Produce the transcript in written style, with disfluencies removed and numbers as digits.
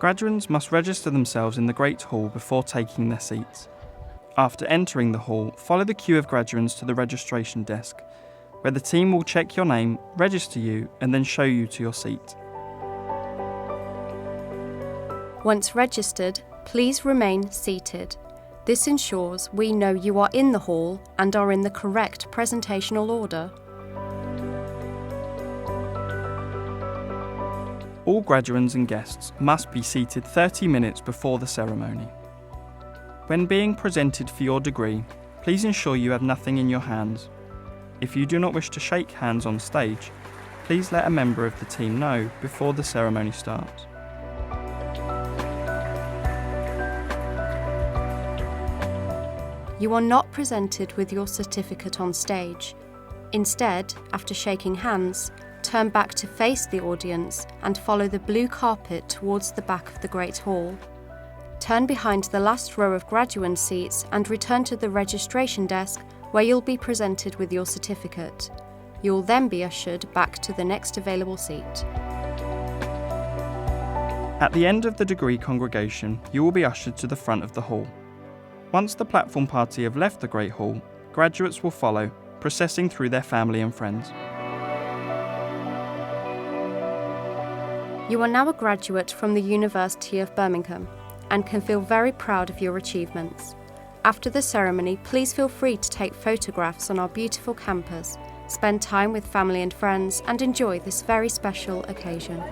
Graduates must register themselves in the Great Hall before taking their seats. After entering the hall, follow the queue of graduates to the registration desk, where the team will check your name, register you, and then show you to your seat. Once registered, please remain seated. This ensures we know you are in the hall and are in the correct presentational order. All graduates and guests must be seated 30 minutes before the ceremony. When being presented for your degree, please ensure you have nothing in your hands. If you do not wish to shake hands on stage, please let a member of the team know before the ceremony starts. You are not presented with your certificate on stage. Instead, after shaking hands, turn back to face the audience and follow the blue carpet towards the back of the Great Hall. Turn behind the last row of graduate seats and return to the registration desk where you'll be presented with your certificate. You'll then be ushered back to the next available seat. At the end of the degree congregation, you will be ushered to the front of the hall. Once the platform party have left the Great Hall, graduates will follow, processing through their family and friends. You are now a graduate from the University of Birmingham and can feel very proud of your achievements. After the ceremony, please feel free to take photographs on our beautiful campus, spend time with family and friends, and enjoy this very special occasion.